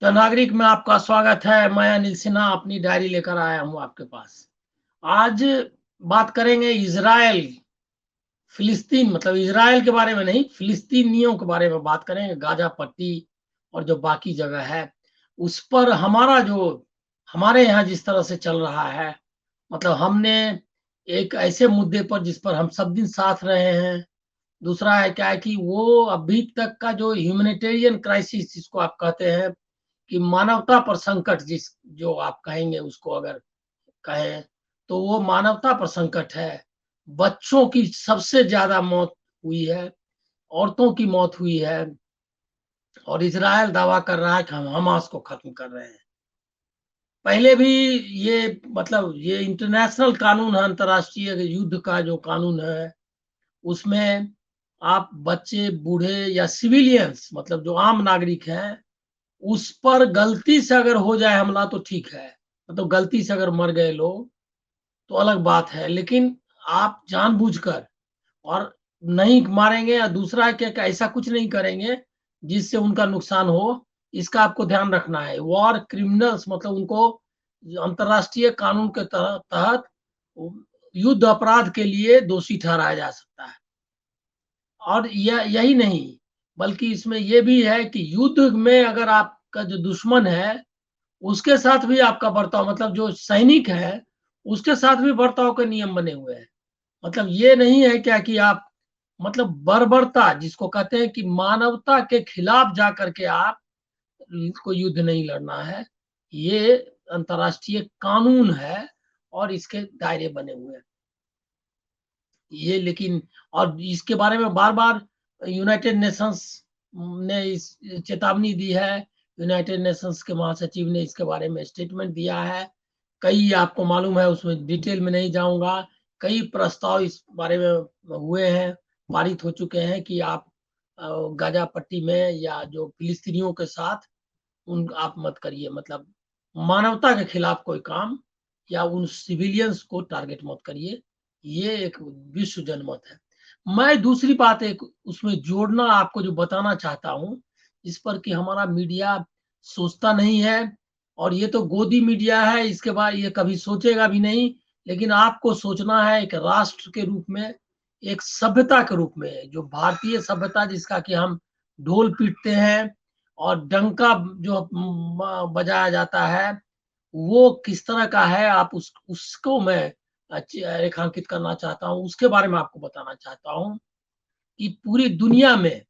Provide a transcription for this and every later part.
तो नागरिक में आपका स्वागत है। मैं अनिल सिन्हा अपनी डायरी लेकर आया हूँ आपके पास। आज बात करेंगे इज़राइल, फिलिस्तीन मतलब इज़राइल के बारे में नहीं, फिलिस्तीनियों के बारे में बात करेंगे। गाज़ा पट्टी और जो बाकी जगह है, उस पर हमारा जो हमारे यहाँ जिस तरह से चल रहा है, मतलब हमने एक ऐसे मुद्दे पर जिस पर हम सब दिन साथ रहे हैं। दूसरा है क्या है कि वो अभी तक का जो ह्यूमैनिटेरियन क्राइसिस जिसको आप कहते हैं कि मानवता पर संकट जिस जो आप कहेंगे उसको अगर कहें तो वो मानवता पर संकट है। बच्चों की सबसे ज़्यादा मौत हुई है, औरतों की मौत हुई है और इज़राइल दावा कर रहा है कि हम हमास को खत्म कर रहे हैं। पहले भी ये मतलब ये इंटरनेशनल कानून है, अंतर्राष्ट्रीय युद्ध का जो कानून है, उसमें आप बच्चे, बूढ़े या सिविलियंस मतलब जो आम नागरिक हैं, उस पर गलती से अगर हो जाए हमला तो ठीक है, मतलब गलती से अगर मर गए लोग तो अलग बात है, लेकिन आप जानबूझकर और नहीं मारेंगे या दूसरा है कि ऐसा कुछ नहीं करेंगे जिससे उनका नुकसान हो, इसका आपको ध्यान रखना है। वॉर क्रिमिनल्स मतलब उनको अंतर्राष्ट्रीय कानून के तहत युद्ध अपराध के लिए दोषी ठहराया जा सकता है। और यही नहीं, बल्कि इसमें ये भी है कि युद्ध में अगर आपका जो दुश्मन है, उसके साथ भी आपका बर्ताव मतलब जो सैनिक है, उसके साथ भी बर्ताव के नियम बने हुए हैं। मतलब ये नहीं है क्या कि आप मतलब बर्बरता जिसको कहते हैं कि मानवता के खिलाफ जाकर के आप को युद्ध नहीं लड़ना है। ये अंतर्राष्ट्रीय कानून है और इसके दायरे बने हुए हैं। ये लेकिन और इसके बारे में बार-बार यूनाइटेड नेशंस ने इस चेतावनी दी है। यूनाइटेड नेशंस के महासचिव ने इसके बारे में स्टेटमेंट दिया है। कई आपको मालूम है, उसमें डिटेल में नहीं जाऊँगा। कई प्रस्ताव इस बारे में हुए हैं, पारित हो चुके हैं कि आप गाज़ा पट्टी में या जो फिलिस्तीनियों के साथ उन आप मत करिए, मतलब मानवता के खिलाफ कोई काम या उन सिविलियंस को टारगेट मत करिए। ये एक विश्व जनमत है। मैं दूसरी बात एक उसमें जोड़ना आपको जो बताना चाहता हूँ, इस पर कि हमारा मीडिया सोचता नहीं है और ये तो गोदी मीडिया है, इसके बाद ये कभी सोचेगा भी नहीं। लेकिन आपको सोचना है एक राष्ट्र के रूप में, एक सभ्यता के रूप में, जो भारतीय सभ्यता जिसका कि हम ढोल पीटते हैं और डंका जो बजाया जाता है, वो किस तरह का है आप उसको मैं रेखांकित करना चाहता हूँ। उसके बारे में आपको बताना चाहता हूँ कि पूरी दुनिया में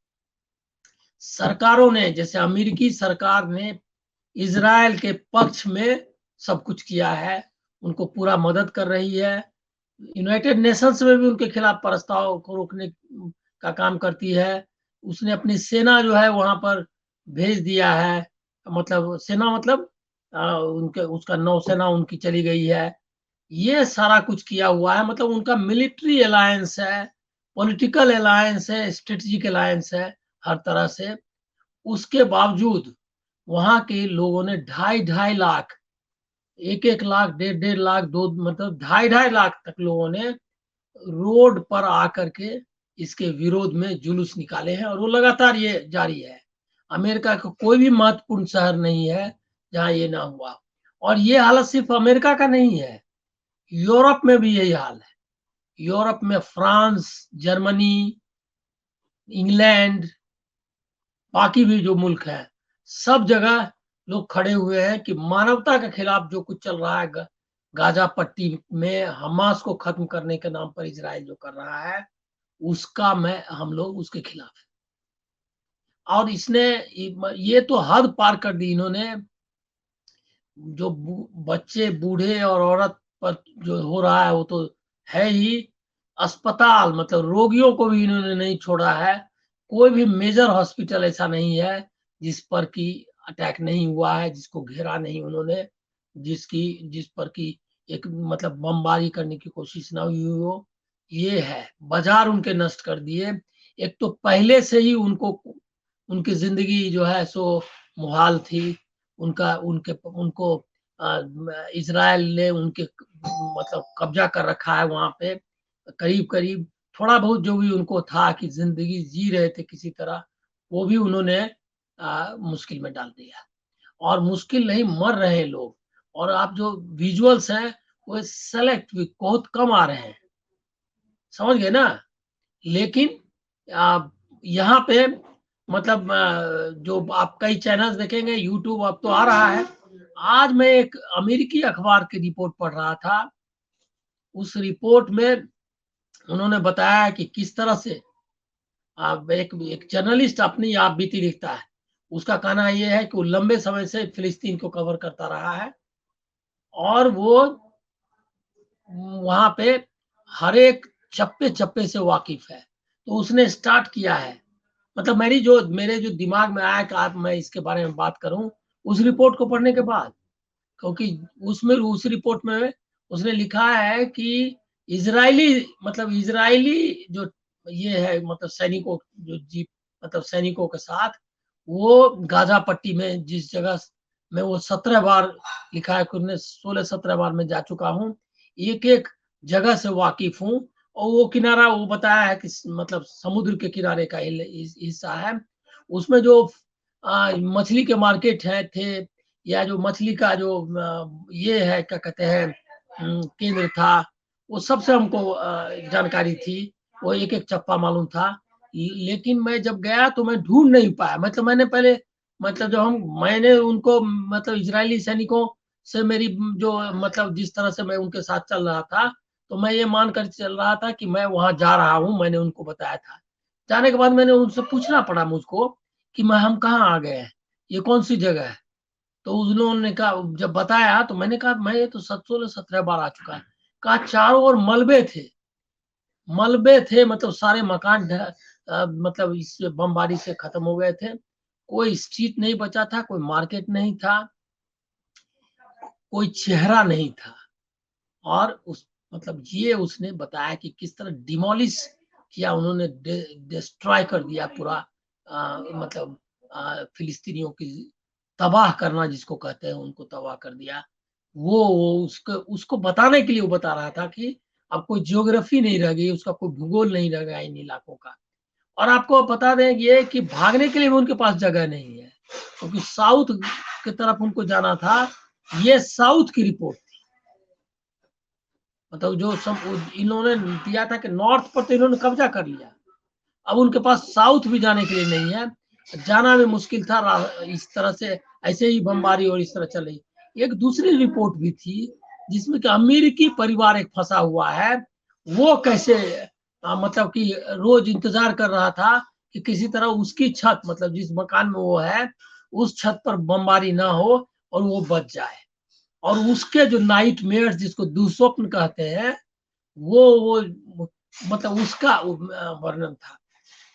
सरकारों ने, जैसे अमेरिकी सरकार ने इज़राइल के पक्ष में सब कुछ किया है, उनको पूरा मदद कर रही है। यूनाइटेड नेशंस में भी उनके खिलाफ प्रस्ताव को रोकने का काम करती है। उसने अपनी सेना जो है वहाँ पर भेज दिया है, मतलब सेना मतलब उनके उसका नौसेना उनकी चली गई है। ये सारा कुछ किया हुआ है, मतलब उनका मिलिट्री अलायंस है, पॉलिटिकल अलायंस है, स्ट्रेटेजिक अलायंस है हर तरह से। उसके बावजूद वहाँ के लोगों ने ढाई-ढाई लाख, 1-1 लाख, डेढ़-डेढ़ लाख, 2 मतलब ढाई-ढाई लाख तक लोगों ने रोड पर आकर के इसके विरोध में जुलूस निकाले हैं और वो लगातार ये जारी है। अमेरिका का कोई भी महत्वपूर्ण शहर नहीं है जहाँ ये ना हुआ। और ये हालत सिर्फ अमेरिका का नहीं है, यूरोप में भी यही हाल है। यूरोप में फ्रांस, जर्मनी, इंग्लैंड, बाकी भी जो मुल्क हैं, सब जगह लोग खड़े हुए हैं कि मानवता के खिलाफ जो कुछ चल रहा है गाज़ा पट्टी में हमास को खत्म करने के नाम पर इज़राइल जो कर रहा है, उसका मैं हम लोग उसके खिलाफ हैं। और इसने ये तो हद पार कर दी इन्होंने। जो बच्चे, बूढ़े और औरत पर जो हो रहा है वो तो है ही। अस्पताल मतलब रोगियों को भी इन्होंने नहीं छोड़ा है। कोई भी मेजर हॉस्पिटल ऐसा नहीं है जिस पर कि अटैक नहीं हुआ है, जिसको घेरा नहीं उन्होंने, जिस पर कि एक मतलब बमबारी करने की कोशिश ना हुई हो। ये है, बाजार उनके नष्ट कर दिए। एक तो पहले से ही उनको उनकी जिंदगी जो है सो मुहाल थी। उनका उनके उनको इज़राइल ने उनके मतलब कब्जा कर रखा है वहाँ पे। करीब-करीब थोड़ा बहुत जो भी उनको था कि ज़िंदगी जी रहे थे किसी तरह, वो भी उन्होंने मुश्किल में डाल दिया। और मुश्किल नहीं मर रहे हैं लोग। और आप जो विजुअल्स हैं वो सेलेक्ट बहुत कम आ रहे हैं, समझ गए ना। लेकिन यहाँ पे मतलब जो आप कई चैनल्स देखेंगे, यूट्यूब अब तो आ रहा है। आज मैं एक अमेरिकी अखबार की रिपोर्ट पढ़ रहा था। उस रिपोर्ट में उन्होंने बताया कि किस तरह से एक जर्नलिस्ट अपनी आप बीती लिखता है। उसका कहना यह है कि वो लंबे समय से फिलिस्तीन को कवर करता रहा है और वो वहां पे हर एक चप्पे चप्पे से वाकिफ है। तो उसने स्टार्ट किया है, मतलब मेरे जो दिमाग में आया कि आज मैं इसके बारे में बात करूं उस रिपोर्ट को पढ़ने के बाद। क्योंकि उसमें उस रिपोर्ट में उसने लिखा है कि इजरायली मतलब इजरायली जो ये है मतलब सैनिकों जो जीप मतलब सैनिकों के साथ वो गाजा पट्टी में जिस जगह में वो 17 बार लिखा है कि 16-17 बार मैं जा चुका हूँ, एक एक जगह से वाकिफ हूँ। और वो किनारा वो बताया है कि मतलब समुद्र के किनारे का हिस्सा है। उसमें जो मछली के मार्केट है थे या जो मछली का जो ये है क्या कहते हैं केंद्र था, वो सबसे हमको जानकारी थी। वो एक एक चप्पा मालूम था। लेकिन मैं जब गया तो मैं ढूंढ नहीं पाया। मतलब मैंने पहले मतलब जब हम मैंने उनको मतलब इजरायली सैनिकों से मेरी जो मतलब जिस तरह से मैं उनके साथ चल रहा था, तो मैं ये मान कर चल रहा था कि मैं वहां जा रहा हूँ। मैंने उनको बताया था। जाने के बाद मैंने उनसे पूछना पड़ा मुझको कि मैं हम कहाँ आ गए हैं, ये कौन सी जगह है। तो उन्होंने कहा, जब बताया तो मैंने कहा मैं ये तो 16-17 बार आ चुका है। कहा चारों ओर मलबे थे, मलबे थे, मतलब सारे मकान मतलब इस बमबारी से खत्म हो गए थे। कोई स्ट्रीट नहीं बचा था, कोई मार्केट नहीं था, कोई चेहरा नहीं था। और उस मतलब ये उसने बताया कि किस तरह डिमोलिश किया उन्होंने, डिस्ट्रॉय कर दिया पूरा मतलब फिलिस्तीनियों की तबाह करना जिसको कहते हैं, उनको तबाह कर दिया। वो उसको उसको बताने के लिए वो बता रहा था कि अब कोई ज्योग्राफी नहीं रह गई, उसका कोई भूगोल नहीं रह गया इन इलाकों का। और आपको बता दें ये कि भागने के लिए भी उनके पास जगह नहीं है, क्योंकि साउथ की तरफ उनको जाना था। ये साउथ की रिपोर्ट, मतलब जो सब इन्होंने दिया था कि नॉर्थ पर तो इन्होंने कब्जा कर लिया, अब उनके पास साउथ भी जाने के लिए नहीं है। जाना भी मुश्किल था इस तरह से, ऐसे ही बमबारी और इस तरह चल रही। एक दूसरी रिपोर्ट भी थी जिसमें कि अमेरिकी परिवार एक फंसा हुआ है। वो कैसे मतलब कि रोज इंतजार कर रहा था कि किसी तरह उसकी छत मतलब जिस मकान में वो है उस छत पर बमबारी ना हो और वो बच जाए। और उसके जो नाइट मेयर्स जिसको दुस्वप्न कहते हैं, वो मतलब उसका वर्णन था।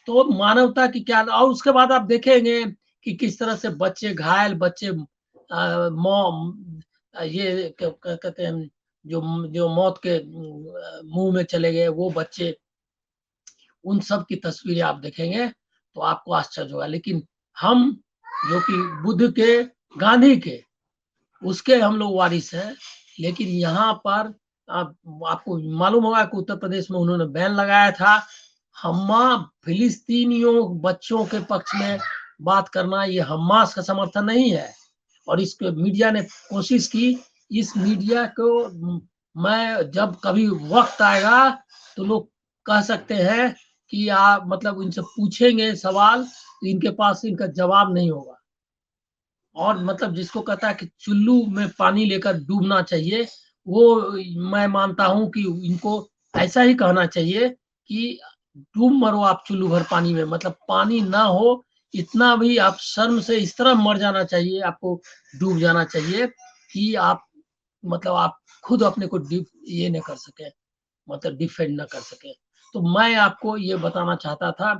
तो मानवता की क्या। और उसके बाद आप देखेंगे कि किस तरह से बच्चे घायल, बच्चे ये कहते हैं जो जो मौत के मुंह में चले गए वो बच्चे, उन सब की तस्वीरें आप देखेंगे तो आपको आश्चर्य होगा। लेकिन हम जो कि बुद्ध के, गांधी के, उसके हम लोग वारिस हैं। लेकिन यहाँ पर आपको मालूम होगा कि उत्तर प्रदेश में उन्होंने बैन लगाया था। हम्मा फिलिस्तीनियों बच्चों के पक्ष में बात करना ये हम्मास का समर्थन नहीं है। और इसको मीडिया ने कोशिश की। इस मीडिया को मैं जब कभी वक्त आएगा तो लोग कह सकते हैं कि आप मतलब इनसे पूछेंगे सवाल तो इनके पास इनका जवाब नहीं होगा। और मतलब जिसको कहता है कि चुल्लू में पानी लेकर डूबना चाहिए, वो मैं मानता हूं कि इनको ऐसा ही कहना चाहिए कि डूब मरो आप चुल्लू भर पानी में, मतलब पानी ना हो इतना भी आप शर्म से इस तरह मर जाना चाहिए, आपको डूब जाना चाहिए कि आप मतलब आप खुद अपने को ये न कर सके, मतलब डिफेंड न कर सके। तो मैं आपको ये बताना चाहता था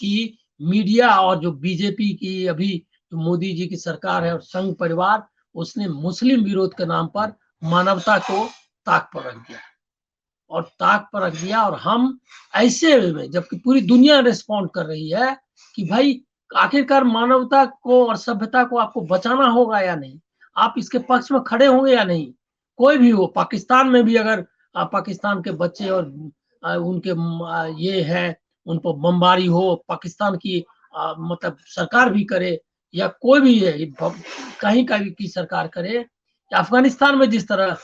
कि मीडिया और जो बीजेपी की अभी जो मोदी जी की सरकार है और संघ परिवार, उसने मुस्लिम विरोध के नाम पर मानवता को ताक पर रख दिया और ताक पर रख दिया। और हम ऐसे में जबकि पूरी दुनिया रिस्पॉन्ड कर रही है कि भाई आखिरकार मानवता को और सभ्यता को आपको बचाना होगा या नहीं, आप इसके पक्ष में खड़े होंगे या नहीं। कोई भी हो, पाकिस्तान में भी अगर पाकिस्तान के बच्चे और उनके ये है उन पर बमबारी हो, पाकिस्तान की मतलब सरकार भी करे या कोई भी है कहीं का भी की सरकार करे, या अफगानिस्तान में जिस तरह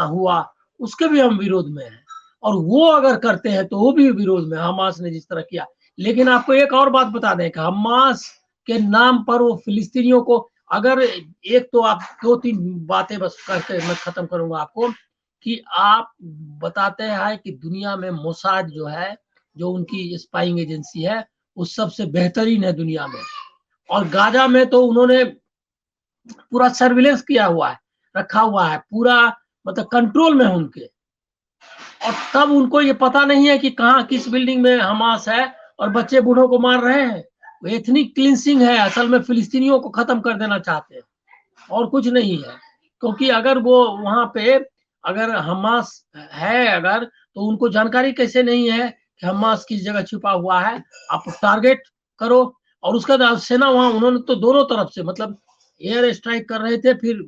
हुआ उसके भी हम विरोध में हैं, और वो अगर करते हैं तो वो भी विरोध में, हमास ने जिस तरह किया। लेकिन आपको एक और बात बता दें कि हमास के नाम पर वो फिलिस्तीनियों को, अगर एक तो आप 2-3 बातें बस करके मैं खत्म करूंगा आपको, कि आप बताते हैं कि दुनिया में मोसाद जो है, जो उनकी स्पाइंग एजेंसी है, वो सबसे बेहतरीन है दुनिया में, और गाजा में तो उन्होंने पूरा सर्विलेंस किया हुआ है, रखा हुआ है, पूरा मतलब कंट्रोल में उनके, और तब उनको ये पता नहीं है कि कहाँ किस बिल्डिंग में हमास है और बच्चे बूढ़ों को मार रहे हैं। वो एथनिक क्लिनसिंग है, असल में फिलिस्तीनियों को खत्म कर देना चाहते हैं, और कुछ नहीं है। क्योंकि अगर वो वहां पे अगर हमास है, अगर तो उनको जानकारी कैसे नहीं है कि हमास किस जगह छुपा हुआ है। आप टारगेट करो, और उसका बाद सेना वहां, उन्होंने तो दोनों तरफ से मतलब एयर स्ट्राइक कर रहे थे, फिर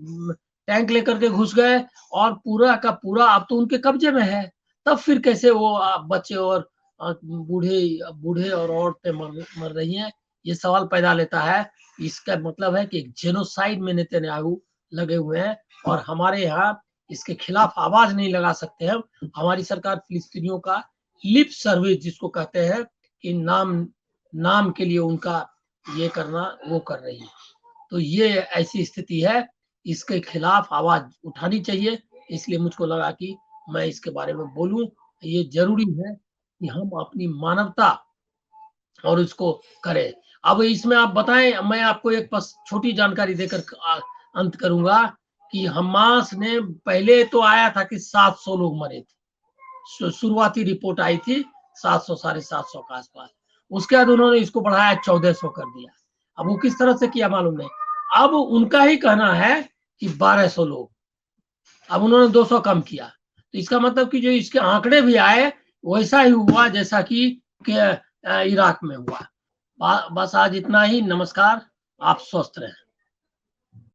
टैंक लेकर के घुस गए, और पूरा का पूरा अब तो उनके कब्जे में है। तब फिर कैसे वो बच्चे और बूढ़े बूढ़े और औरतें मर रही हैं, ये सवाल पैदा लेता है। इसका मतलब है कि एक जेनोसाइड में नेतन्याहू लगे हुए हैं, और हमारे यहाँ इसके खिलाफ आवाज नहीं लगा सकते हैं। हमारी सरकार फिलिस्तीनियों का लिप सर्विस जिसको कहते हैं, कि नाम नाम के लिए उनका ये करना वो कर रही है। तो ये ऐसी स्थिति है, इसके खिलाफ आवाज उठानी चाहिए। इसलिए मुझको लगा कि मैं इसके बारे में बोलूं। ये जरूरी है कि हम अपनी मानवता और इसको करें। अब इसमें आप बताएं, मैं आपको एक बस छोटी जानकारी देकर अंत करूंगा कि हमास ने पहले तो आया था कि 700 लोग मरे थे, शुरुआती रिपोर्ट आई थी 700 750 के आसपास। उसके बाद उन्होंने इसको बढ़ाया 1400 कर दिया। अब वो किस तरह से किया मालूम नहीं। अब उनका ही कहना है कि 1200 लोग, अब उन्होंने 200 कम किया। तो इसका मतलब कि जो इसके आंकड़े भी आए वैसा ही हुआ जैसा कि इराक में हुआ। बस आज इतना ही। नमस्कार, आप स्वस्थ रहें।